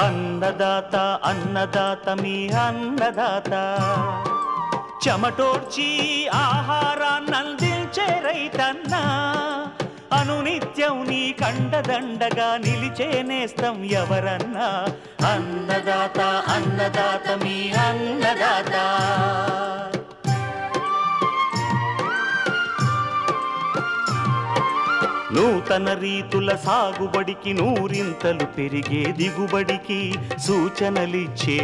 అన్నదాత అన్నదాత మీ అన్నదాత చెమటోడ్చి ఆహారాన్నందించే రైతన్నా అనునిత్యం నీ కండదండగా నిలిచే నేస్తం ఎవరన్నా అన్నదాత అన్నదాత మీ అన్నదాత నూతన రీతుల సాగుబడికి నూరింతలు పెరిగే దిగుబడికి సూచనలిచ్చే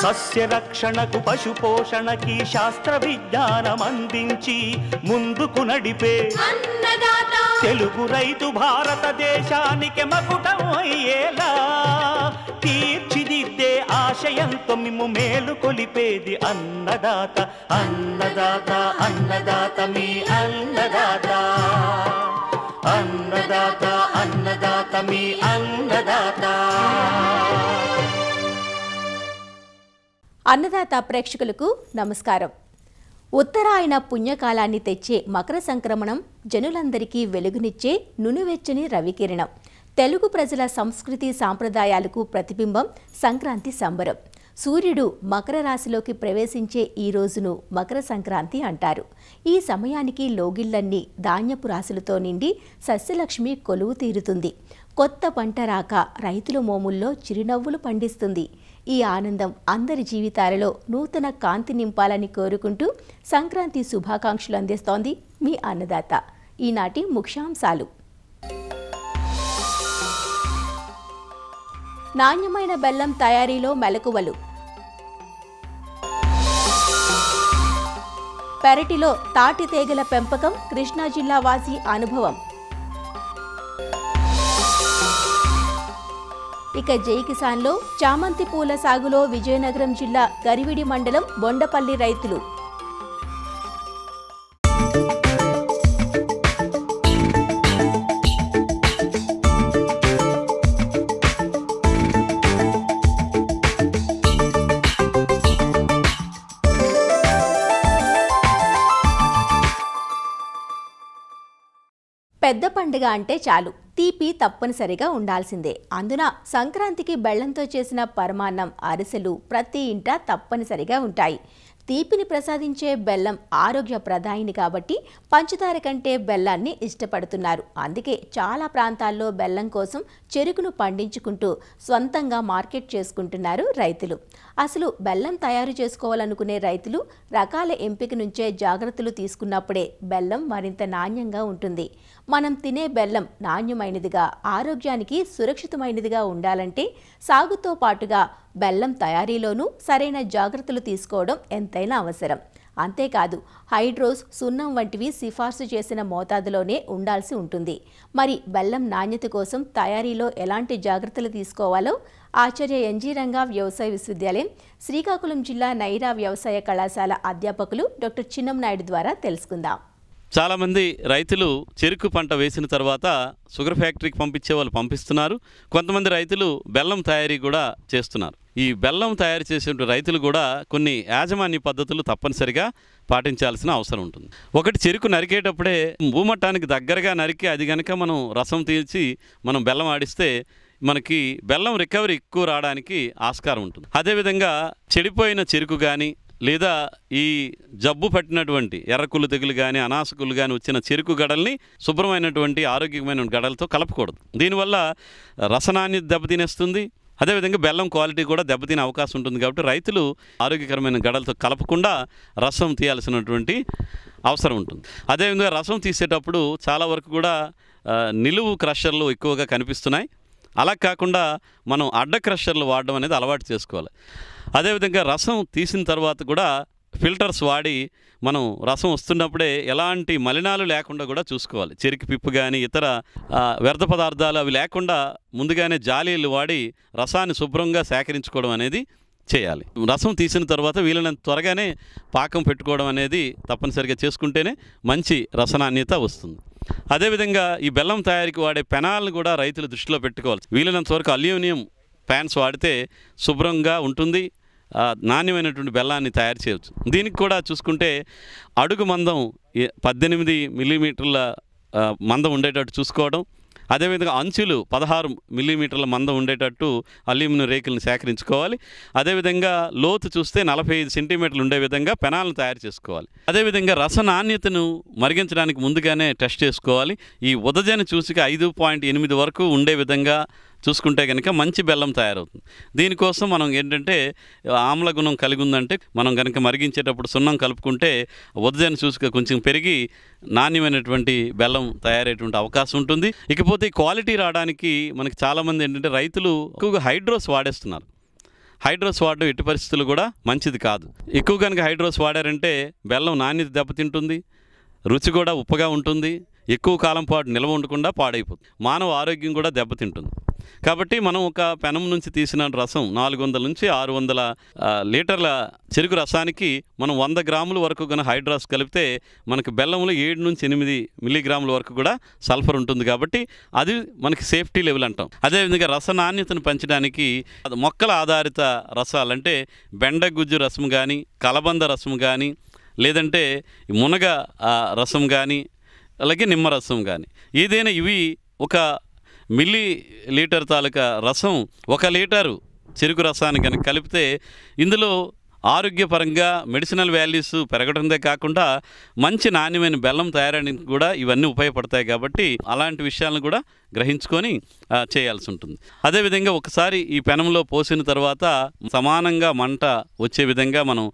సస్య రక్షణకు పశు పోషణకి శాస్త్ర విజ్ఞానం అందించి ముందుకు నడిపే తెలుగు రైతు భారతదేశానికి మకుటం అయ్యేలా తీర్చిదిద్దే ఆశయంతో మిమ్ము మేలు కొలిపేది అన్నదాత అన్నదాత అన్నదాత మీ అన్నదాత అన్నదాత అన్నదాత మీ అన్నదాత. అన్నదాత ప్రేక్షకులకు నమస్కారం. ఉత్తరాయణ పుణ్యకాలాన్ని తెచ్చే మకర సంక్రమణం జనులందరికీ వెలుగునిచ్చే నునువెచ్చని రవికిరణం. తెలుగు ప్రజల సంస్కృతి సాంప్రదాయాలకు ప్రతిబింబం సంక్రాంతి సంబరం. సూర్యుడు మకర రాశిలోకి ప్రవేశించే ఈ రోజును మకర సంక్రాంతి అంటారు. ఈ సమయానికి లోగిళ్లన్నీ ధాన్యపు రాశులతో నిండి సస్యలక్ష్మి కొలువు తీరుతుంది. కొత్త పంట రాక రైతుల మోముల్లో చిరునవ్వులు పండిస్తుంది. ఈ ఆనందం అందరి జీవితాలలో నూతన కాంతి నింపాలని కోరుకుంటూ సంక్రాంతి శుభాకాంక్షలు అందిస్తోంది మీ అన్నదాత. ఈనాటి ముఖ్యాంశాలు: నాణ్యమైన బెల్లం తయారీలో మెలకువలు, పెరటిలో తాటి తీగల పెంపకం కృష్ణా జిల్లా వాసి అనుభవం. ఇక జై కిసాన్లో చామంతి పూల సాగులో విజయనగరం జిల్లా గరివిడి మండలం బొండపల్లి రైతులు. పెద్ద పండుగ అంటే చాలు తీపి తప్పనిసరిగా ఉండాల్సిందే. అందున సంక్రాంతికి బెల్లంతో చేసిన పరమాన్నం, అరిసెలు ప్రతి ఇంట తప్పనిసరిగా ఉంటాయి. తీపిని ప్రసాదించే బెల్లం ఆరోగ్య ప్రదాయిని కాబట్టి పంచదార కంటే బెల్లాన్ని ఇష్టపడుతున్నారు. అందుకే చాలా ప్రాంతాల్లో బెల్లం కోసం చెరుకును పండించుకుంటూ స్వంతంగా మార్కెట్ చేసుకుంటున్నారు రైతులు. అసలు బెల్లం తయారు చేసుకోవాలనుకునే రైతులు రకాల ఎంపిక నుంచే జాగ్రత్తలు తీసుకున్నప్పుడే బెల్లం మరింత నాణ్యంగా ఉంటుంది. మనం తినే బెల్లం నాణ్యమైనదిగా, ఆరోగ్యానికి సురక్షితమైనదిగా ఉండాలంటే సాగుతో పాటుగా బెల్లం తయారీలోనూ సరైన జాగ్రత్తలు తీసుకోవడం ఎంతైనా అవసరం. అంతేకాదు హైడ్రోస్, సున్నం వంటివి సిఫార్సు చేసిన మోతాదులోనే ఉండాల్సి ఉంటుంది. మరి బెల్లం నాణ్యత కోసం తయారీలో ఎలాంటి జాగ్రత్తలు తీసుకోవాలో ఆచార్య ఎన్జీ రంగా వ్యవసాయ విశ్వవిద్యాలయం, శ్రీకాకుళం జిల్లా నైరా వ్యవసాయ కళాశాల అధ్యాపకులు డాక్టర్ చిన్నం నాయుడు ద్వారా తెలుసుకుందాం. చాలామంది రైతులు చెరుకు పంట వేసిన తర్వాత షుగర్ ఫ్యాక్టరీకి పంపించే వాళ్ళు పంపిస్తున్నారు. కొంతమంది రైతులు బెల్లం తయారీ కూడా చేస్తున్నారు. ఈ బెల్లం తయారు చేసే రైతులు కూడా కొన్ని యాజమాన్య పద్ధతులు తప్పనిసరిగా పాటించాల్సిన అవసరం ఉంటుంది. ఒకటి, చెరుకు నరికేటప్పుడే భూమట్టానికి దగ్గరగా నరికి అది కనుక మనం రసం తీల్చి మనం బెల్లం ఆడిస్తే మనకి బెల్లం రికవరీ ఎక్కువ రావడానికి ఆస్కారం ఉంటుంది. అదేవిధంగా చెడిపోయిన చెరుకు కానీ లేదా ఈ జబ్బు పట్టినటువంటి ఎర్రకుళ్ళు తెగులు కానీ అనాసకులు కానీ వచ్చిన చెరుకు గడల్ని శుభ్రమైనటువంటి ఆరోగ్యమైన గడలతో కలపకూడదు. దీనివల్ల రసనాన్ని దెబ్బతినేస్తుంది. అదేవిధంగా బెల్లం క్వాలిటీ కూడా దెబ్బతినే అవకాశం ఉంటుంది. కాబట్టి రైతులు ఆరోగ్యకరమైన గడలతో కలపకుండా రసం తీయాల్సినటువంటి అవసరం ఉంటుంది. అదేవిధంగా రసం తీసేటప్పుడు చాలా వరకు కూడా నిలువు క్రషర్లు ఎక్కువగా కనిపిస్తున్నాయి. అలా కాకుండా మనం అడ్డ క్రషర్లు వాడడం అనేది అలవాటు చేసుకోవాలి. అదేవిధంగా రసం తీసిన తర్వాత కూడా ఫిల్టర్స్ వాడి మనం రసం వస్తున్నప్పుడే ఎలాంటి మలినాలు లేకుండా కూడా చూసుకోవాలి. చెరుకు పిప్పు కానీ ఇతర వ్యర్థ పదార్థాలు అవి లేకుండా ముందుగానే జాలీలు వాడి రసాన్ని శుభ్రంగా సేకరించుకోవడం అనేది చేయాలి. రసం తీసిన తర్వాత వీలైనంత త్వరగానే పాకం పెట్టుకోవడం అనేది తప్పనిసరిగా చేసుకుంటేనే మంచి రసనాణ్యత వస్తుంది. అదేవిధంగా ఈ బెల్లం తయారీకి వాడే పెనాలను కూడా రైతులు దృష్టిలో పెట్టుకోవాలి. వీలైనంత వరకు అల్యూమినియం ప్యాన్స్ వాడితే శుభ్రంగా ఉంటుంది. నాణ్యమైనటువంటి బెల్లాన్ని తయారు చేయవచ్చు. దీనికి కూడా చూసుకుంటే అడుగు మందం 18 మిల్లీమీటర్ల మందం ఉండేటట్టు చూసుకోవడం. అదేవిధంగా అంచులు 16 మిల్లీమీటర్ల మందం ఉండేటట్టు అల్యూమినియం రేకులను సేకరించుకోవాలి. అదేవిధంగా లోతు చూస్తే 45 సెంటీమీటర్లు ఉండే విధంగా పెనాలను తయారు చేసుకోవాలి. అదేవిధంగా రస నాణ్యతను మరిగించడానికి ముందుగానే టెస్ట్ చేసుకోవాలి. ఈ ఉదజన చూసిక 5.8 వరకు ఉండే విధంగా చూసుకుంటే కనుక మంచి బెల్లం తయారవుతుంది. దీనికోసం మనం ఏంటంటే ఆమ్ల గుణం కలిగి ఉందంటే మనం కనుక మరిగించేటప్పుడు సున్నం కలుపుకుంటే ఉదజన చూసుక కొంచెం పెరిగి నాణ్యమైనటువంటి బెల్లం తయారయ్యేటువంటి అవకాశం ఉంటుంది. ఇకపోతే క్వాలిటీ రావడానికి మనకి చాలామంది ఏంటంటే రైతులు ఎక్కువగా హైడ్రోస్ వాడేస్తున్నారు. హైడ్రోస్ వాడడం ఎట్టి పరిస్థితులు కూడా మంచిది కాదు. ఎక్కువ కనుక హైడ్రోస్ వాడారంటే బెల్లం నాణ్యత దెబ్బతింటుంది, రుచి కూడా ఉప్పగా ఉంటుంది, ఎక్కువ కాలం పాటు నిల్వ ఉండకుండా పాడైపోతుంది, మానవ ఆరోగ్యం కూడా దెబ్బతింటుంది. కాబట్టి మనం ఒక పెనం నుంచి తీసిన రసం 400 నుంచి 600 లీటర్ల చెరుకు రసానికి మనం 100 గ్రాముల వరకు కనుక హైడ్రాస్ కలిపితే మనకి బెల్లంలో 7 నుంచి 8 మిల్లీగ్రాముల వరకు కూడా సల్ఫర్ ఉంటుంది. కాబట్టి అది మనకి సేఫ్టీ లెవెల్ అంటాం. అదేవిధంగా రస నాణ్యతను పెంచడానికి మొక్కల ఆధారిత రసాలు అంటే బెండగుజ్జు రసం కానీ, కలబంద రసం కానీ, లేదంటే మునగ రసం కానీ, అలాగే నిమ్మరసం కానీ, ఏదైనా ఇవి ఒక మిల్లీ లీటర్ తాలూకా రసం 1 లీటరు చెరుకు రసాన్ని కనుక కలిపితే ఇందులో ఆరోగ్యపరంగా మెడిసినల్ వాల్యూస్ పెరగడందే కాకుండా మంచి నాణ్యమైన బెల్లం తయారడానికి కూడా ఇవన్నీ ఉపయోగపడతాయి. కాబట్టి అలాంటి విషయాలను కూడా గ్రహించుకొని చేయాల్సి ఉంటుంది. అదేవిధంగా ఒకసారి ఈ పెనంలో పోసిన తర్వాత సమానంగా మంట వచ్చే విధంగా మనం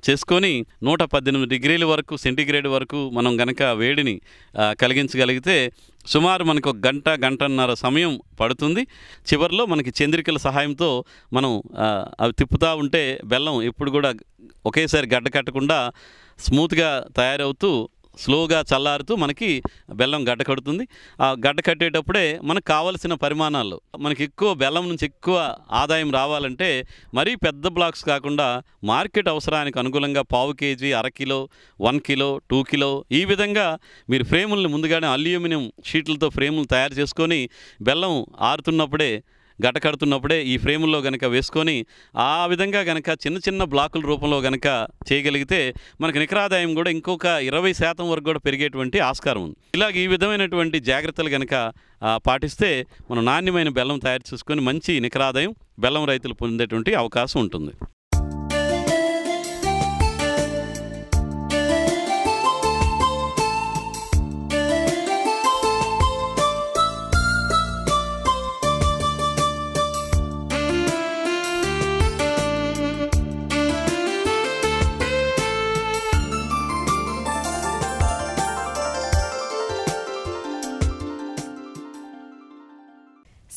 చేసుకొని 118 డిగ్రీల వరకు సెంటీగ్రేడ్ వరకు మనం గనక వేడిని కలిగించగలిగితే సుమారు మనకు ఒక గంటన్నర సమయం పడుతుంది. చివరిలో మనకి చంద్రికల సహాయంతో మనం అవి తిప్పుతూ ఉంటే బెల్లం ఎప్పుడు కూడా ఒకేసారి గడ్డ కట్టకుండా స్మూత్గా తయారవుతూ స్లోగా చల్లారుతూ మనకి బెల్లం గడ్డ కడుతుంది. ఆ గడ్డ కట్టేటప్పుడే మనకు కావలసిన పరిమాణాల్లో మనకి ఎక్కువ బెల్లం నుంచి ఎక్కువ ఆదాయం రావాలంటే మరీ పెద్ద బ్లాక్స్ కాకుండా మార్కెట్ అవసరానికి అనుగుణంగా 1/2 కేజీ, 1/2 కిలో, 1 కిలో, 2 కిలో ఈ విధంగా మీరు ఫ్రేములను ముందుగానే అల్యూమినియం షీట్లతో ఫ్రేములు తయారు చేసుకొని బెల్లం ఆరుతున్నప్పుడే గడ్డ కడుతున్నప్పుడే ఈ ఫ్రేముల్లో గనక వేసుకొని ఆ విధంగా గనక చిన్న చిన్న బ్లాకుల రూపంలో గనక చేయగలిగితే మనకి నికరాదాయం కూడా ఇంకొక 20% వరకు కూడా పెరిగేటువంటి ఆస్కారం ఉంది. ఇలాగ ఈ విధమైనటువంటి జాగ్రత్తలు గనక పాటిస్తే మనం నాణ్యమైన బెల్లం తయారు చేసుకొని మంచి నికరాదాయం బెల్లం రైతులు పొందేటువంటి అవకాశం ఉంటుంది.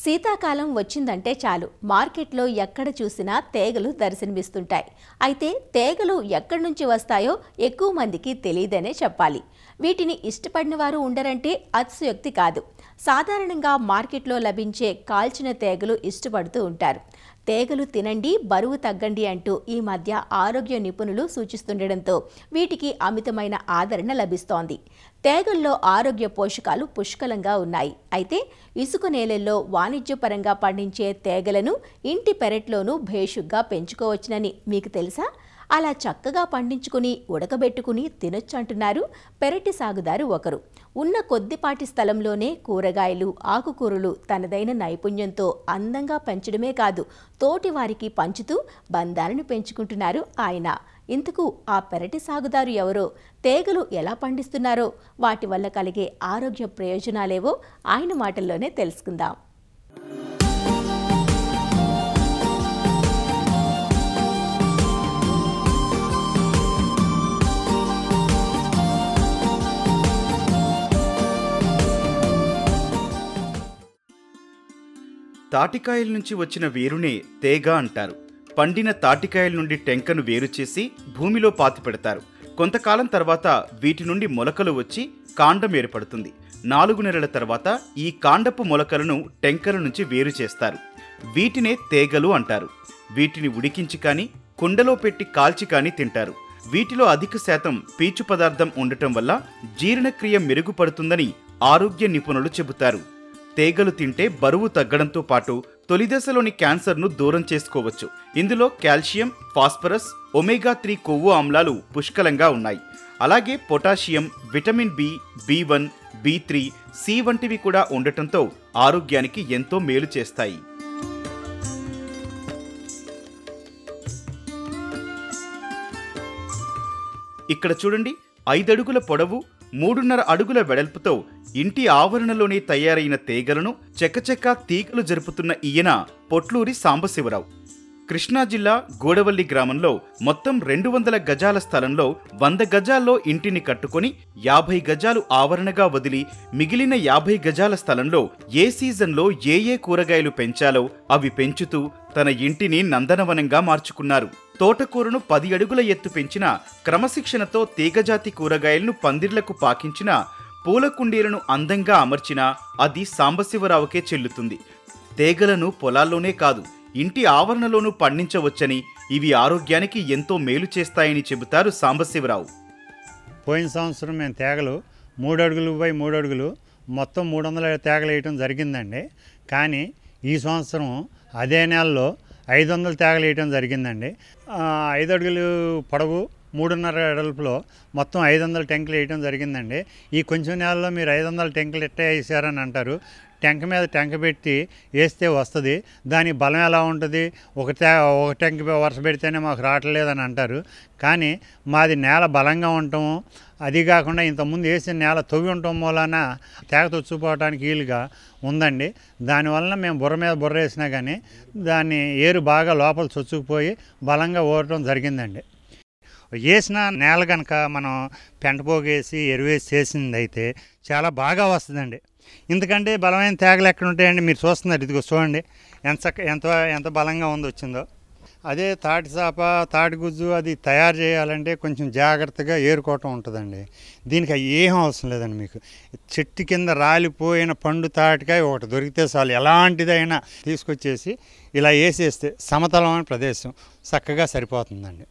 శీతాకాలం వచ్చిందంటే చాలు మార్కెట్లో ఎక్కడ చూసినా తేగలు దర్శనమిస్తుంటాయి. అయితే తేగలు ఎక్కడి నుంచి వస్తాయో ఎక్కువ మందికి తెలియదనే చెప్పాలి. వీటిని ఇష్టపడిన వారు ఉండరంటే అతిశయోక్తి కాదు. సాధారణంగా మార్కెట్లో లభించే కాల్చిన తేగలు ఇష్టపడుతూ ఉంటారు. తేగలు తినండి, బరువు తగ్గండి అంటూ ఈ మధ్య ఆరోగ్య నిపుణులు సూచిస్తుండడంతో వీటికి అమితమైన ఆదరణ లభిస్తోంది. తేగల్లో ఆరోగ్య పోషకాలు పుష్కలంగా ఉన్నాయి. అయితే ఇసుక నేలల్లో వాణిజ్యపరంగా పండించే తేగలను ఇంటి పెరట్లోనూ భేషుగ్గా పెంచుకోవచ్చునని మీకు తెలుసా? అలా చక్కగా పండించుకుని ఉడకబెట్టుకుని తినొచ్చంటున్నారు పెరటి సాగుదారు ఒకరు. ఉన్న కొద్దిపాటి స్థలంలోనే కూరగాయలు, ఆకుకూరలు తనదైన నైపుణ్యంతో అందంగా పెంచడమే కాదు, తోటి వారికి పంచుతూ బంధాలను పెంచుకుంటున్నారు ఆయన. ఇంతకు ఆ పెరటి సాగుదారు ఎవరో, తేగలు ఎలా పండిస్తున్నారో, వాటి వల్ల కలిగే ఆరోగ్య ప్రయోజనాలేవో ఆయన మాటల్లోనే తెలుసుకుందాం. తాటికాయల నుంచి వచ్చిన వేరునే తేగ అంటారు. పండిన తాటికాయల నుండి టెంకను వేరు చేసి భూమిలో పాతిపెడతారు. కొంతకాలం తర్వాత వీటి నుండి మొలకలు వచ్చి కాండం ఏర్పడుతుంది. 4 నెలల తర్వాత ఈ కాండపు మొలకలను టెంకల నుంచి వేరు చేస్తారు. వీటినే తేగలు అంటారు. వీటిని ఉడికించి కానీ కుండలో పెట్టి కాల్చి కానీ తింటారు. వీటిలో అధిక శాతం పీచు పదార్థం ఉండటం వల్ల జీర్ణక్రియ మెరుగుపడుతుందని ఆరోగ్య నిపుణులు చెబుతారు. తేగలు తింటే బరువు తగ్గడంతో పాటు తొలిదశలోని క్యాన్సర్ను దూరం చేసుకోవచ్చు. ఇందులో కాల్షియం, ఫాస్ఫరస్, ఒమేగా 3 కొవ్వు ఆమ్లాలు పుష్కలంగా ఉన్నాయి. అలాగే potassium, vitamin B, B1, B3, C వంటివి కూడా ఉండటంతో ఆరోగ్యానికి ఎంతో మేలు చేస్తాయి. ఇక్కడ చూడండి, 5 అడుగుల పొడవు 3.5 అడుగుల వెడల్పుతో ఇంటి ఆవరణలోనే తయారైన తీగలను చెక్కచెక్క తీగలు జరుపుతున్న ఈయన పొట్లూరి సాంబశివరావు. కృష్ణా జిల్లా గూడవల్లి గ్రామంలో మొత్తం 200 గజాల స్థలంలో 100 గజాల్లో ఇంటిని కట్టుకొని 50 గజాలు ఆవరణగా వదిలి మిగిలిన 50 గజాల స్థలంలో ఏ సీజన్లో ఏ కూరగాయలు పెంచాలో అవి పెంచుతూ తన ఇంటిని నందనవనంగా మార్చుకున్నారు. తోటకూరను 10 అడుగుల ఎత్తు పెంచిన, క్రమశిక్షణతో తీగజాతి కూరగాయలను పందిర్లకు పాకించిన, పూల కుండీలను అందంగా అమర్చినా అది సాంబశివరావుకే చెల్లుతుంది. తీగలను పొలాల్లోనే కాదు, ఇంటి ఆవరణలోనూ పండించవచ్చని, ఇవి ఆరోగ్యానికి ఎంతో మేలు చేస్తాయని చెబుతారు సాంబశివరావు. పోయిన సంవత్సరం మేము తీగలు 3 అడుగులు బై 3 అడుగులు మొత్తం 300 తీగలు వేయటం జరిగిందండి. కానీ ఈ సంవత్సరం అదే నెలలో 500 తీగలు వేయటం జరిగిందండి. 5 అడుగులు పొడవు 3.5 వెడల్పులో మొత్తం 500 టెంకులు వేయటం జరిగిందండి. ఈ కొంచెం నెలలో మీరు 500 టెంకులు ఎట్లా వేసారని అంటారు. టెంక మీద టెంక పెట్టి వేస్తే వస్తుంది, దాని బలం ఎలా ఉంటుంది, ఒక టెంక వరుస పెడితేనే మాకు రావట్లేదని అంటారు. కానీ మాది నేల బలంగా ఉండటము, అది కాకుండా ఇంతకుముందు వేసిన నేల తవ్వి ఉండటం మూలాన తేగ తొచ్చుకుపోవడానికి వీలుగా ఉందండి. దానివలన మేము బుర్ర మీద బుర్ర వేసినా కానీ దాన్ని ఏరు బాగా లోపల చొచ్చుకుపోయి బలంగా ఊరటం జరిగిందండి. వేసిన నేల కనుక మనం పెంటపోగేసి ఎరువేసి చేసింది అయితే చాలా బాగా వస్తుందండి. ఎందుకంటే బలమైన తేగలు ఎక్కడ ఉంటాయండి, మీరు చూస్తున్నారు, ఇదిగో చూడండి ఎంత బలంగా వచ్చిందో. అదే తాటి చాప, తాటి గుజ్జు అది తయారు చేయాలంటే కొంచెం జాగ్రత్తగా ఏరుకోవటం ఉంటుందండి. దీనికి ఏం అవసరం లేదండి. మీకు చెట్టు కింద రాలిపోయిన పండు తాటికాయ ఒకటి దొరికితే చాలు, ఎలాంటిదైనా తీసుకొచ్చేసి ఇలా వేసేస్తే సమతలమైన ప్రదేశం చక్కగా సరిపోతుందండి.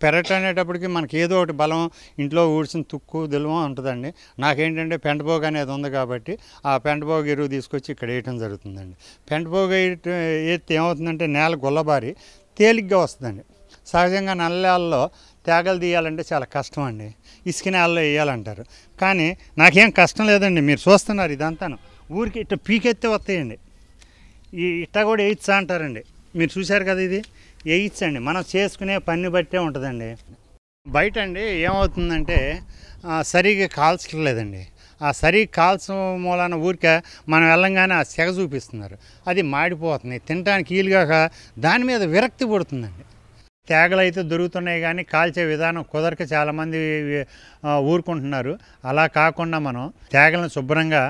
పెరట్ అనేటప్పటికి మనకి ఏదో ఒకటి బలం ఇంట్లో ఊడ్చిన తుక్కు దిల్వం ఉంటుందండి. నాకేంటంటే పెంటపోగ అనేది ఉంది కాబట్టి ఆ పెంటపోగ ఎరువు తీసుకొచ్చి ఇక్కడ వేయటం జరుగుతుందండి. పెంటపోగ వేస్తే ఏమవుతుందంటే నేల గుల్లబారి తేలిగ్గా వస్తుందండి. సహజంగా నల్లాల్లో తేగలు తీయాలంటే చాలా కష్టం అండి, ఇసుక నేలలో వేయాలంటారు. కానీ నాకేం కష్టం లేదండి, మీరు చూస్తున్నారు ఇదంతాను ఊరికి ఇట్లా పీకెత్తే వస్తాయండి. ఇట్టా కూడా వేయచ్చా అంటారండి, మీరు చూశారు కదా, ఇది వేయచ్చండి. మనం చేసుకునే పని బట్టే ఉంటుందండి. బయట అండి ఏమవుతుందంటే సరిగ్గా కాల్చలేదండి. ఆ సరిగ్గా కాల్చడం మూలాన ఊరికే మనం వెళ్ళంగానే ఆ సెగ చూపిస్తున్నారు, అది మాడిపోతుంది, తినడానికి వీలుగాక దాని మీద విరక్తి పడుతుందండి. తేగలు అయితే దొరుకుతున్నాయి కానీ కాల్చే విధానం కుదరక చాలామంది ఊరుకుంటున్నారు. అలా కాకుండా మనం తేగలను శుభ్రంగా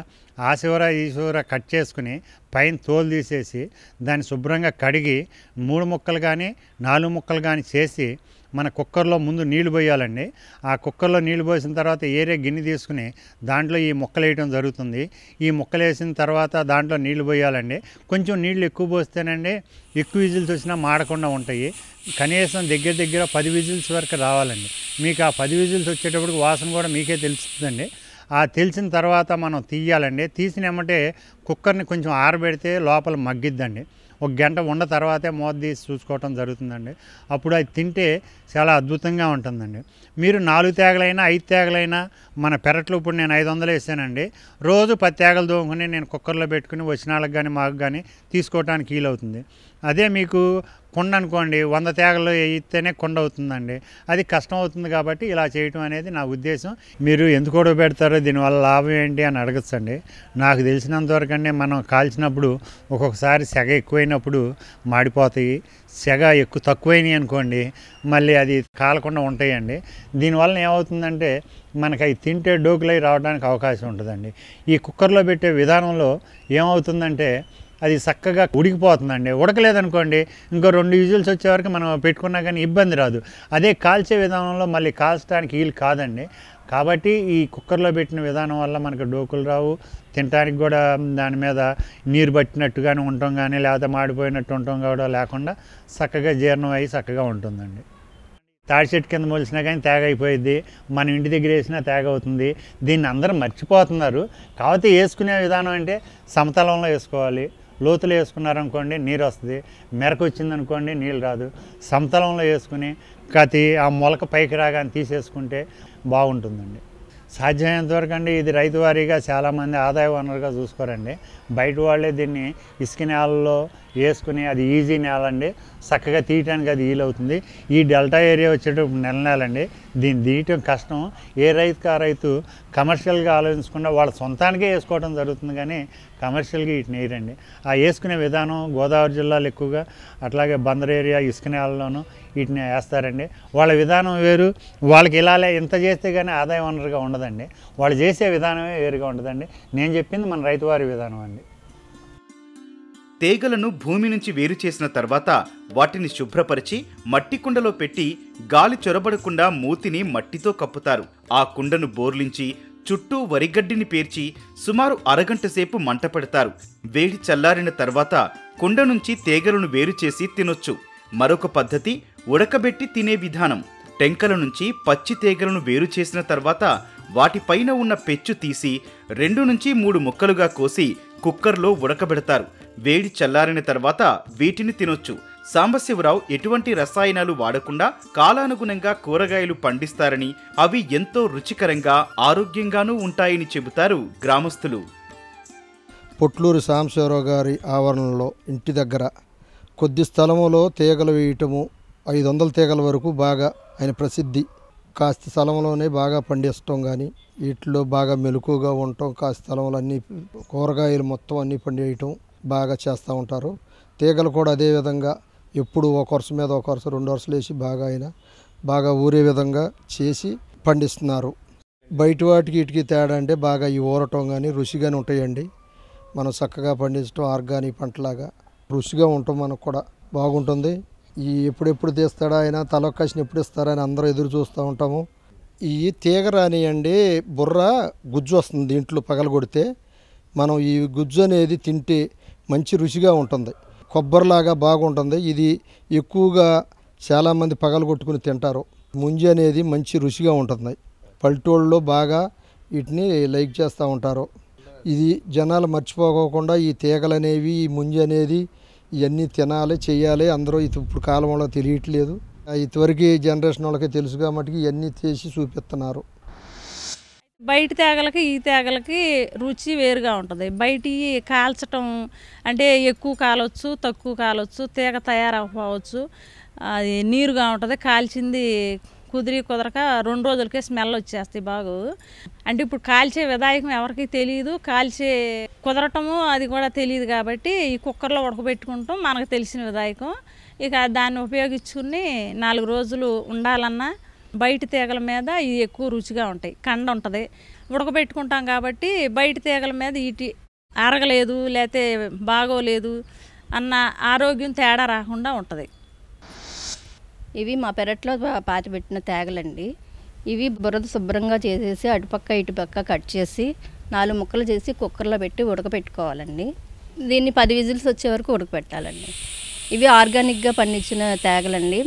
ఈశ్వర కట్ చేసుకుని పైన తోలు తీసేసి దాన్ని శుభ్రంగా కడిగి 3 ముక్కలు కానీ 4 ముక్కలు కానీ చేసి మన కుక్కర్లో ముందు నీళ్లు పోయాలండి. ఆ కుక్కర్లో నీళ్లు పోసిన తర్వాత ఏరే గిన్నె తీసుకుని దాంట్లో ఈ ముక్కలు వేయటం జరుగుతుంది. ఈ ముక్కలు వేసిన తర్వాత దాంట్లో నీళ్లు పోయాలండి. కొంచెం నీళ్లు ఎక్కువ పోస్తేనండి ఎక్కువ విజిల్స్ వచ్చినా మాడకుండా ఉంటాయి. కనీసం దగ్గర 10 విజిల్స్ వరకు రావాలండి. మీకు ఆ 10 విజిల్స్ వచ్చేటప్పుడు వాసన కూడా మీకే తెలుస్తుందండి. ఆ తెలిసిన తర్వాత మనం తీయాలండి. తీసినమంటే కుక్కర్ని కొంచెం ఆరబెడితే లోపల మగ్గిద్దండి. 1 గంట ఉన్న తర్వాతే మూత తీసి చూసుకోవటం జరుగుతుందండి. అప్పుడు అది తింటే చాలా అద్భుతంగా ఉంటుందండి. మీరు 4 తేగలైనా 5 తేగలైనా మన పెరట్లో ఇప్పుడు నేను 500 వేసానండి. రోజు 10 తేగలు దోముకుని నేను కుక్కర్లో పెట్టుకుని వచ్చినాళ్ళకి కానీ మాకు కానీ తీసుకోవడానికి వీలవుతుంది. అదే మీకు కుండ అనుకోండి, 100 తేగలు వేయిస్తేనే కుండ అవుతుందండి. అది కష్టం అవుతుంది కాబట్టి ఇలా చేయటం అనేది నా ఉద్దేశం. మీరు ఎందుకు కూడా పెడతారో దీనివల్ల లాభం ఏంటి అని అడగచ్చండి. నాకు తెలిసినంతవరకు అండి మనం కాల్చినప్పుడు ఒక్కొక్కసారి సెగ ఎక్కువైనప్పుడు మాడిపోతాయి, సెగ తక్కువైనాయి అనుకోండి మళ్ళీ అది కాలకుండా ఉంటాయండి. దీనివల్ల ఏమవుతుందంటే మనకి అవి తింటే డోకులై రావడానికి అవకాశం ఉంటుందండి. ఈ కుక్కర్లో పెట్టే విధానంలో ఏమవుతుందంటే అది చక్కగా ఉడికిపోతుందండి. ఉడకలేదనుకోండి ఇంకో 2 విజిల్స్ వచ్చే వరకు మనం పెట్టుకున్నా కానీ ఇబ్బంది రాదు. అదే కాల్చే విధానంలో మళ్ళీ కాల్చడానికి వీలు కాదండి. కాబట్టి ఈ కుక్కర్లో పెట్టిన విధానం వల్ల మనకు డోకులు రావు, తినడానికి కూడా దాని మీద నీరు పట్టినట్టుగానే ఉండటం కానీ లేకపోతే మాడిపోయినట్టు ఉండటం కూడా లేకుండా చక్కగా జీర్ణం అయ్యి చక్కగా ఉంటుందండి. తాడి చెట్టు కింద మొలిసినా కానీ తేగ అయిపోయింది, మన ఇంటి దగ్గర వేసినా తేగ అవుతుంది. దీన్ని అందరూ మర్చిపోతున్నారు. కాకపోతే వేసుకునే విధానం అంటే సమతలంలో వేసుకోవాలి. లోతులు వేసుకున్నారనుకోండి నీరు వస్తుంది, మెరకు వచ్చిందనుకోండి నీళ్ళు రాదు. సమతలంలో వేసుకుని ఆ మొలక పైకి రాగానే తీసేసుకుంటే బాగుంటుందండి. సాధ్యమైనంత వరకు అండి ఇది రైతు వారీగా చాలామంది ఆదాయ వనరుగా చూసుకోరండి. బయట వాళ్ళే దీన్ని ఇసుక నేలలో వేసుకుని, అది ఈజీ నేల అండి, చక్కగా తీయటానికి అది వీలవుతుంది. ఈ డెల్టా ఏరియా వచ్చేటప్పుడు నెలండి, దీన్ని తీయటం కష్టం. ఏ రైతుకి ఆ రైతు కమర్షియల్గా ఆలోచించకుండా వాళ్ళ సొంతానికే వేసుకోవడం జరుగుతుంది, కానీ కమర్షియల్గా వీటిని వేయరండి. ఆ వేసుకునే విధానం గోదావరి జిల్లాలో ఎక్కువగా, అట్లాగే బందర్ ఏరియా ఇసుక నేలలోనూ వీటిని వేస్తారండి. వాళ్ళ విధానం వేరు, వాళ్ళకి ఇలాలే ఇంత చేస్తే కానీ ఆదాయ వనరుగా ఉండదండి. వాళ్ళు చేసే విధానమే వేరుగా ఉండదండి. నేను చెప్పింది మన రైతువారి విధానం అండి. తీగలను భూమి నుంచి వేరు చేసిన తర్వాత వాటిని శుభ్రపరిచి మట్టి కుండలో పెట్టి గాలి చొరబడకుండా మూతిని మట్టితో కప్పుతారు. ఆ కుండను బోర్లించి చుట్టూ వరిగడ్డిని పేర్చి సుమారు అరగంట సేపు మంట పెడతారు. వేడి చల్లారిన తర్వాత కుండ నుంచి తీగలను వేరు చేసి తినొచ్చు. మరొక పద్ధతి ఉడకబెట్టి తినే విధానం. టెంకల నుంచి పచ్చి తీగలను వేరు చేసిన తర్వాత వాటిపైన ఉన్న పెచ్చు తీసి 2 నుంచి 3 ముక్కలుగా కోసి కుక్కర్లో ఉడకబెడతారు. వేడి చల్లారిన తర్వాత వీటిని తినొచ్చు. సాంబశివరావు ఎటువంటి రసాయనాలు వాడకుండా కాలానుగుణంగా కూరగాయలు పండిస్తారని, అవి ఎంతో రుచికరంగా ఆరోగ్యంగానూ ఉంటాయని చెబుతారు గ్రామస్తులు. పొట్లూరు సాంబశివరావు గారి ఆవరణలో ఇంటి దగ్గర కొద్ది స్థలములో తీగలు వేయటము, 500 తీగల వరకు బాగా ఆయన ప్రసిద్ధి. కాస్త స్థలంలోనే బాగా పండించడం, కానీ వీటిలో బాగా మెలకుగా ఉండటం, కాస్త స్థలంలో అన్ని కూరగాయలు మొత్తం అన్నీ పండియటం బాగా చేస్తూ ఉంటారు. తీగలు కూడా అదేవిధంగా ఎప్పుడు ఒక వరుస మీద ఒక వరుస 2 వరుసలు వేసి బాగా ఆయన బాగా ఊరే విధంగా చేసి పండిస్తున్నారు. బయట వాటికి వీటికి తేడా అంటే బాగా ఈ ఊరటం కానీ రుచిగానే ఉంటాయండి. మనం చక్కగా పండించడం ఆర్గానిక్ పంటలాగా రుచిగా ఉంటాం, మనకు కూడా బాగుంటుంది. ఈ ఎప్పుడెప్పుడు తీస్తాడా ఆయన, తలొక్కసిన ఎప్పుడు ఇస్తారని అందరూ ఎదురు చూస్తూ ఉంటాము. ఈ తీగ రానియండి బుర్ర గుజ్జు వస్తుంది, దీంట్లో పగలగొడితే మనం ఈ గుజ్జు అనేది తింటే మంచి రుచిగా ఉంటుంది, కొబ్బరిలాగా బాగుంటుంది. ఇది ఎక్కువగా చాలామంది పగలగొట్టుకుని తింటారు. ముంజి అనేది మంచి రుచిగా ఉంటుంది. పల్లెటూళ్ళలో బాగా వీటిని లైక్ చేస్తూ ఉంటారు. ఇది జనాలు మర్చిపోకోకుండా ఈ తీగలు అనేవి, ఈ ముంజి అనేది ఇవన్నీ తినాలి, చేయాలి. అందరూ ఇప్పుడు కాలంలో తెలియట్లేదు. ఇంతవరకు జనరేషన్ వాళ్ళకి తెలుసుగా మటుకు ఇవన్నీ చేసి చూపిస్తున్నారు. బయట తేగలకి ఈ తేగలకి రుచి వేరుగా ఉంటుంది. బయట కాల్చటం అంటే ఎక్కువ కాలవచ్చు, తక్కువ కాలవచ్చు, తీగ తయారవ్వచ్చు, అది నీరుగా ఉంటుంది. కాల్చింది కుదరక 2 రోజులకే స్మెల్ వచ్చేస్తాయి బాగు. అంటే ఇప్పుడు కాల్చే విధాయకం ఎవరికి తెలియదు, కాల్చే కుదరటము అది కూడా తెలియదు. కాబట్టి ఈ కుక్కర్లో ఉడకబెట్టుకుంటాం మనకు తెలిసిన విధాయకం. ఇక దాన్ని ఉపయోగించుకుని 4 రోజులు ఉండాలన్నా బయట తీగల మీద ఇవి ఎక్కువ రుచిగా ఉంటాయి. కండ ఉంటుంది, ఉడకబెట్టుకుంటాం కాబట్టి బయట తీగల మీద ఇటు అరగలేదు లేకపోతే బాగోలేదు అన్న ఆరోగ్యం తేడా రాకుండా ఉంటుంది. ఇవి మా పెరట్లో పాతిపెట్టిన తేగలండి. ఇవి బురద శుభ్రంగా చేసేసి అటుపక్క ఇటుపక్క కట్ చేసి 4 ముక్కలు చేసి కుక్కర్లో పెట్టి ఉడకపెట్టుకోవాలండి. దీన్ని 10 విజిల్స్ వచ్చే వరకు ఉడకపెట్టాలండి. ఇవి ఆర్గానిక్గా పండించిన తేగలండి.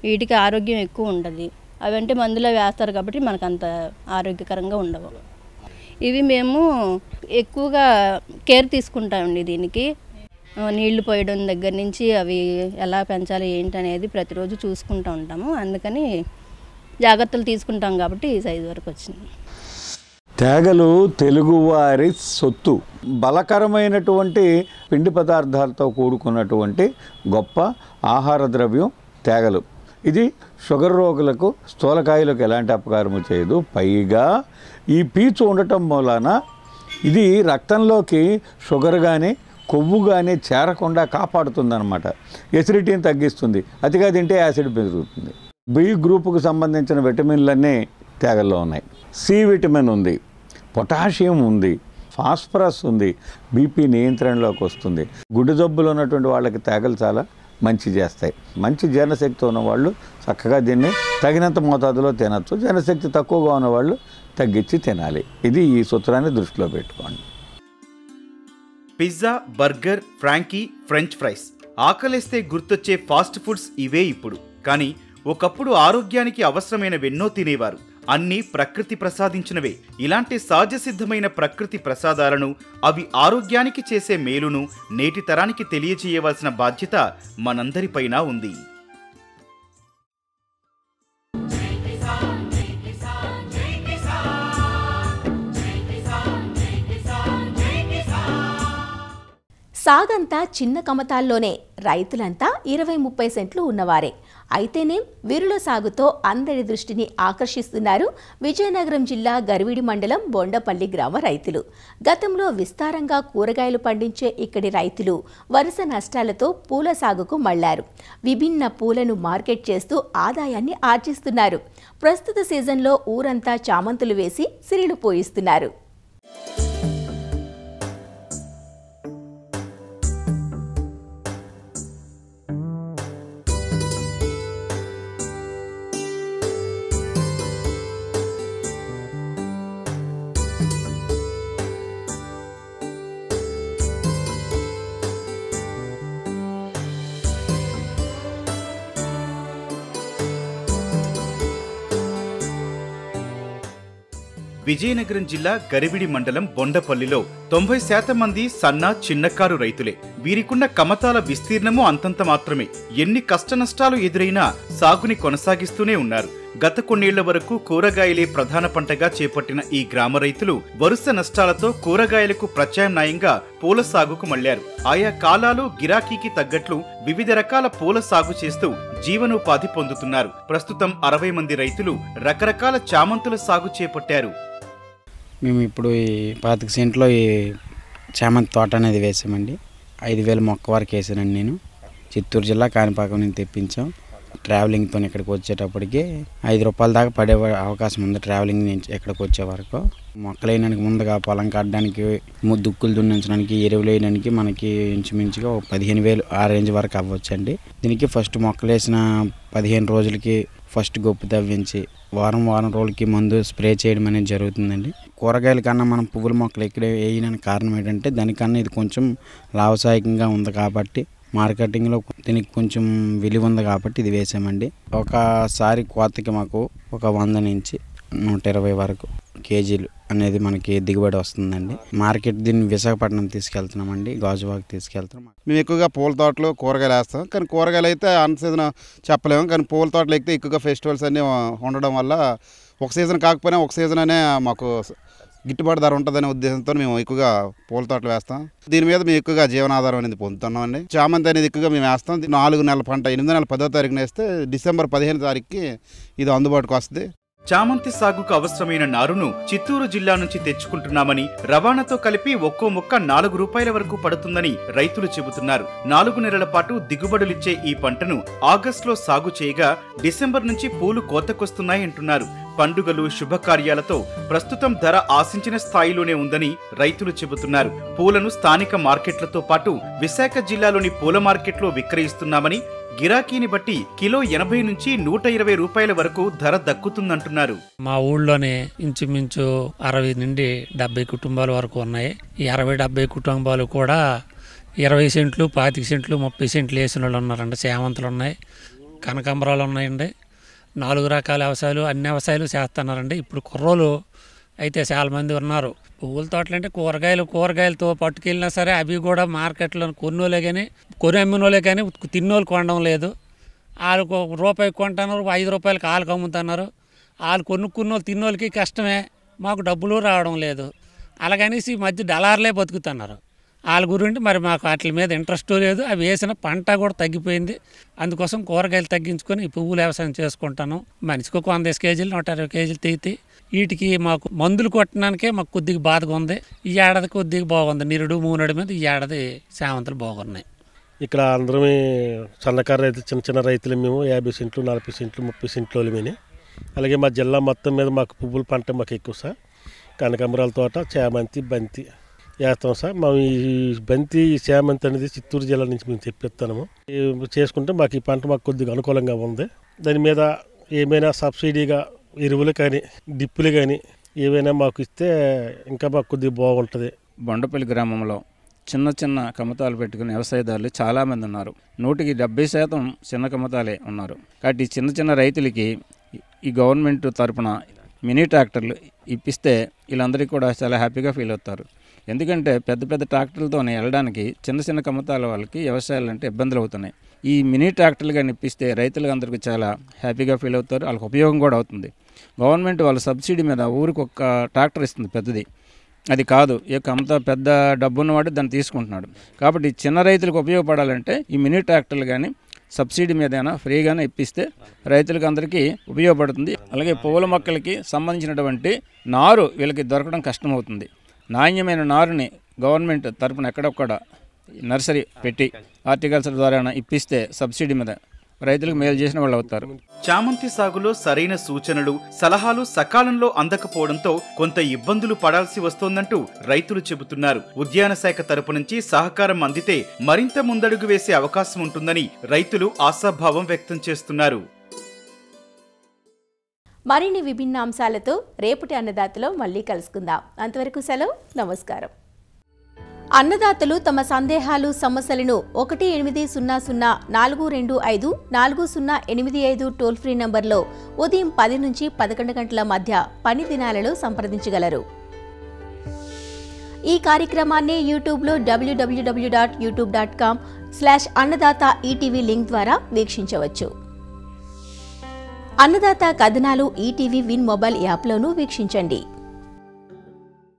వీటికి ఆరోగ్యం ఎక్కువ ఉండదు. అవంటే మందులో వేస్తారు కాబట్టి మనకు అంత ఆరోగ్యకరంగా ఉండవు. ఇవి మేము ఎక్కువగా కేర్ తీసుకుంటామండి. దీనికి నీళ్లు పోయడం దగ్గర నుంచి అవి ఎలా పెంచాలి ఏంటి అనేది ప్రతిరోజు చూసుకుంటూ ఉంటాము. అందుకని జాగ్రత్తలు తీసుకుంటాం కాబట్టి ఈ సైజు వరకు వచ్చింది. తేగలు తెలుగువారి సొత్తు. బలకరమైనటువంటి పిండి పదార్థాలతో కూడుకున్నటువంటి గొప్ప ఆహార ద్రవ్యం తేగలు. ఇది షుగర్ రోగులకు, స్థూలకాయలకు ఎలాంటి అపకారము చేయదు. పైగా ఈ పీచు ఉండటం మూలాన ఇది రక్తంలోకి షుగర్ కానీ కొవ్వు కానీ చేరకుండా కాపాడుతుందన్నమాట. ఎసిడిటీని తగ్గిస్తుంది. అతిగా తింటే యాసిడ్ పెరుగుతుంది. బి గ్రూపుకు సంబంధించిన విటమిన్లన్నీ తేగల్లో ఉన్నాయి. సి విటమిన్ ఉంది, పొటాషియం ఉంది, ఫాస్ఫరస్ ఉంది, బీపీ నియంత్రణలోకి వస్తుంది. గుండె జబ్బులు ఉన్నటువంటి వాళ్ళకి తేగలు చాలా మంచి చేస్తాయి. మంచి జీర్ణశక్తి ఉన్నవాళ్ళు చక్కగా దీన్ని తగినంత మోతాదులో తినచ్చు. జీర్ణశక్తి తక్కువగా ఉన్నవాళ్ళు తగ్గించి తినాలి. ఇది ఈ సూత్రాన్ని దృష్టిలో పెట్టుకోండి. Pizza, burger, frankie, French fries, ఆకలేస్తే గుర్తొచ్చే ఫాస్ట్ ఫుడ్స్ ఇవే ఇప్పుడు. కానీ ఒకప్పుడు ఆరోగ్యానికి అవసరమైనవెన్నో తినేవారు. అన్నీ ప్రకృతి ప్రసాదించినవే. ఇలాంటి సహజ సిద్ధమైన ప్రకృతి ప్రసాదాలను, అవి ఆరోగ్యానికి చేసే మేలును నేటి తరానికి తెలియజేయవలసిన బాధ్యత మనందరిపైన ఉంది. సాగంతా చిన్న కమతాల్లోనే, రైతులంతా 20-30 సెంట్లు ఉన్నవారే. అయితేనేం వీరుల సాగుతో అందరి దృష్టిని ఆకర్షిస్తున్నారు విజయనగరం జిల్లా గరివిడి మండలం బొండపల్లి గ్రామ రైతులు. గతంలో విస్తారంగా కూరగాయలు పండించే ఇక్కడి రైతులు వరుస నష్టాలతో పూల సాగుకు మళ్లారు. విభిన్న పూలను మార్కెట్ చేస్తూ ఆదాయాన్ని ఆర్జిస్తున్నారు. ప్రస్తుత సీజన్లో ఊరంతా చామంతులు వేసి సిరిలు పోయిస్తున్నారు. విజయనగరం జిల్లా గరివిడి మండలం బొండపల్లిలో 90% మంది సన్న చిన్నకారు రైతులే. వీరికున్న కమతాల విస్తీర్ణము అంతంత మాత్రమే. ఎన్ని కష్టనష్టాలు ఎదురైనా సాగుని కొనసాగిస్తూనే ఉన్నారు. గత కొన్నేళ్ల వరకు కూరగాయలే ప్రధాన పంటగా చేపట్టిన ఈ గ్రామ రైతులు వరుస నష్టాలతో కూరగాయలకు ప్రత్యామ్నాయంగా పూల సాగుకు మళ్లారు. ఆయా కాలాలు గిరాకీకి తగ్గట్లు వివిధ రకాల పూల సాగు చేస్తూ జీవనోపాధి పొందుతున్నారు. ప్రస్తుతం 60 మంది రైతులు రకరకాల చామంతుల సాగు చేపట్టారు. మేము ఇప్పుడు ఈ 25 సెంట్లో ఈ చామంతి తోట అనేది వేసామండి. 5,000 మొక్క వరకు వేసానండి. నేను చిత్తూరు జిల్లా కాణిపాకం నుంచి తెప్పించాం. ట్రావెలింగ్తో ఇక్కడికి వచ్చేటప్పటికి 5 రూపాయల దాకా పడే అవకాశం ఉంది. ట్రావెలింగ్ నుంచి ఇక్కడికి వచ్చే వరకు మొక్కలు వేయడానికి ముందుగా పొలం కట్టడానికి, దుక్కులు దున్నించడానికి, ఎరువులు వేయడానికి మనకి ఇంచుమించుగా 15,000 ఆ రేంజ్ వరకు అవ్వచ్చండి. దీనికి ఫస్ట్ మొక్కలు వేసిన 15 రోజులకి ఫస్ట్ గొప్ప తవ్వించి వారం రోజులకి మందు స్ప్రే చేయడం అనేది జరుగుతుందండి. కూరగాయల కన్నా మనం పువ్వుల మొక్కలు ఇక్కడ వేయడానికి కారణం ఏంటంటే దానికన్నా ఇది కొంచెం లాభసాయకంగా ఉంది కాబట్టి, మార్కెటింగ్లో దీనికి కొంచెం విలువ ఉంది కాబట్టి ఇది వేసామండి. ఒకసారి కోతకి మాకు ఒక 100 నుంచి 120 వరకు కేజీలు అనేది మనకి దిగుబడి వస్తుందండి. మార్కెట్ దీన్ని విశాఖపట్నం తీసుకెళ్తున్నామండి, గాజువాక్ తీసుకెళ్తున్నాం. మేము ఎక్కువగా పూల తోటలు కూరగాయలు వేస్తాం. కానీ కూరగాయలు అయితే అన్ సీజన్ చెప్పలేము. కానీ పూల తోటలు అయితే ఎక్కువగా ఫెస్టివల్స్ అన్నీ ఉండడం వల్ల ఒక సీజన్ కాకపోయినా ఒక సీజన్ అనే మాకు గిట్టుబాటు ధర ఉంటుందనే ఉద్దేశంతో మేము ఎక్కువగా పూల తోటలు వేస్తాం. దీని మీద మేము ఎక్కువగా జీవనాధారం అనేది పొందుతున్నాం అండి. చామంతి అనేది ఎక్కువగా మేము వేస్తాం. 4 నెలల పంట 8 నెలల 10వ తారీఖున వేస్తే డిసెంబర్ 15వ తారీఖుకి ఇది అందుబాటుకు వస్తుంది. చామంతి సాగుకు అవసరమైన నారును చిత్తూరు జిల్లా నుంచి తెచ్చుకుంటున్నామని, రవాణాతో కలిపి ఒక్కో మొక్క 4 రూపాయల వరకు పడుతుందని రైతులు చెబుతున్నారు. 4 నెలల పాటు దిగుబడులిచ్చే ఈ పంటను ఆగస్టులో సాగు చేయగా డిసెంబర్ నుంచి పూలు కోతకొస్తున్నాయంటున్నారు. పండుగలు శుభకార్యాలతో ప్రస్తుతం ధర ఆశించిన స్థాయిలోనే ఉందని రైతులు చెబుతున్నారు. పూలను స్థానిక మార్కెట్లతో పాటు విశాఖ జిల్లాలోని పూల మార్కెట్లో విక్రయిస్తున్నామని, గిరాకీని బట్టి కిలో 80 నుంచి 120 రూపాయల వరకు ధర దక్కుతుందంటున్నారు. మా ఊళ్ళోనే ఇంచుమించు 60 నుండి 70 కుటుంబాల వరకు ఉన్నాయి. ఈ 60-70 కుటుంబాలు కూడా 20 సెంట్లు 25 సెంట్లు 30 సెంట్లు వేసిన వాళ్ళు ఉన్నారండి. సేమంతులు ఉన్నాయి, కనకాంబరాలు ఉన్నాయండి. 4 రకాల వ్యవసాయాలు, అన్ని వ్యవసాయాలు చేస్తున్నారండి. ఇప్పుడు కుర్రోలు అయితే చాలా మంది ఉన్నారు. పువ్వుల తోటలు అంటే కూరగాయలతో పట్టుకెళ్ళినా సరే అవి కూడా మార్కెట్లో కొన్నోలే కానీ అమ్మినోలే కానీ తిన్నోళ్ళు కొనడం లేదు. వాళ్ళకు రూపాయికి కొంటున్నారు, 5 రూపాయలకి వాళ్ళకి అమ్ముతున్నారు. వాళ్ళు కొనుక్కున్నోళ్ళు తిన్నోళ్ళకి కష్టమే, మాకు డబ్బులు రావడం లేదు. అలాగనేసి ఈ మధ్య డలార్లే బతుకుతున్నారు. వాళ్ళ గురించి మరి మాకు వాటి మీద ఇంట్రెస్ట్ లేదు. అవి వేసిన పంట కూడా తగ్గిపోయింది. అందుకోసం కూరగాయలు తగ్గించుకొని ఈ పువ్వుల వ్యవసాయం చేసుకుంటాను. మనిషికి 100 కేజీలు 120 కేజీలు తెగితే వీటికి మాకు మందులు కొట్టడానికే మాకు కొద్దిగా బాధగా ఉంది. ఈ ఏడాది కొద్దిగా బాగుంది. నిరుడు మూనడు మీద ఈ ఏడాది సేవంతులు బాగున్నాయి. ఇక్కడ అందరమే సన్నకారు రైతులు, చిన్న రైతులు. మేము 50 సెంట్లు 40 సెంట్లు 30 సెంట్లు మేము. అలాగే మా జిల్లా మొత్తం మీద మాకు పువ్వుల పంట మాకు ఎక్కువ సార్. కనకాంబరాల తోట, చామంతి, బంతి వేస్తాం సార్. మేము ఈ బంతి చామంతి అనేది చిత్తూరు జిల్లా నుంచి మేము తెప్పిస్తున్నాము. చేసుకుంటే మాకు ఈ పంట మాకు కొద్దిగా అనుకూలంగా ఉంది. దాని మీద ఏమైనా సబ్సిడీగా ఎరువులు కానీ డిప్పులు కానీ ఏవైనా మాకు ఇస్తే ఇంకా మాకు కొద్దిగా బాగుంటుంది. బొండపల్లి గ్రామంలో చిన్న కమతాలు పెట్టుకునే వ్యవసాయదారులు చాలామంది ఉన్నారు. 170% చిన్న కమతాలే ఉన్నారు. కాబట్టి చిన్న రైతులకి ఈ గవర్నమెంట్ తరపున మినీ ట్రాక్టర్లు ఇప్పిస్తే వీళ్ళందరికీ కూడా చాలా హ్యాపీగా ఫీల్ అవుతారు. ఎందుకంటే పెద్ద ట్రాక్టర్లతో వెళ్ళడానికి చిన్న కమతాల వాళ్ళకి వ్యవసాయాలు అంటే ఇబ్బందులు అవుతున్నాయి. ఈ మినీ ట్రాక్టర్లు కానీ ఇప్పిస్తే రైతులందరికీ చాలా హ్యాపీగా ఫీల్ అవుతారు. వాళ్ళకి ఉపయోగం కూడా అవుతుంది. గవర్నమెంట్ వాళ్ళ సబ్సిడీ మీద ఊరికి ఒక ట్రాక్టర్ ఇస్తుంది పెద్దది. అది కాదు. అంత పెద్ద డబ్బు ఉన్నవాడు దాన్ని తీసుకుంటున్నాడు. కాబట్టి చిన్న రైతులకు ఉపయోగపడాలంటే ఈ మినీ ట్రాక్టర్లు కానీ సబ్సిడీ మీదైనా ఫ్రీగానే ఇప్పిస్తే రైతులకు అందరికీ ఉపయోగపడుతుంది. అలాగే పూల మొక్కలకి సంబంధించినటువంటి నారు వీళ్ళకి దొరకడం కష్టమవుతుంది. నాణ్యమైన నారుని గవర్నమెంట్ తరపున ఎక్కడొక్కడ నర్సరీ పెట్టి హార్టికల్చర్ ద్వారా ఇప్పిస్తే సబ్సిడీ మీద రైతులకు మేలు చేసిన వాళ్ళు అవుతారు. చామంతి సాగులో సరైన సూచనలు సలహాలు సకాలంలో అందకపోవడంతో కొంత ఇబ్బందులు పడాల్సి వస్తోందంటూ రైతులు చెబుతున్నారు. ఉద్యాన శాఖ తరపు నుంచి సహకారం అందితే మరింత ముందడుగు వేసే అవకాశం ఉంటుందని రైతులు ఆశాభావం వ్యక్తం చేస్తున్నారు. మరిన్ని విభిన్న అంశాలతో రేపటి అన్నదాతలో మళ్ళీ కలుసుకుందాం. అంతవరకు సెలవు, నమస్కారం. అన్నదాతలు తమ సందేహాలు సమస్యలను 1800-425-4085 టోల్ ఫ్రీ నంబర్లో ఉదయం 10 నుంచి 11 గంటల మధ్య పని దినాలలో సంప్రదించగలరు. ఈ కార్యక్రమాన్ని యూట్యూబ్లో www.youtube.com/అన్నదాత ఈటీవీ లింక్ ద్వారా వీక్షించవచ్చు. అన్నదాత కథనాలు ఈటీవీ విన్ మొబైల్ యాప్లోనూ వీక్షించండి.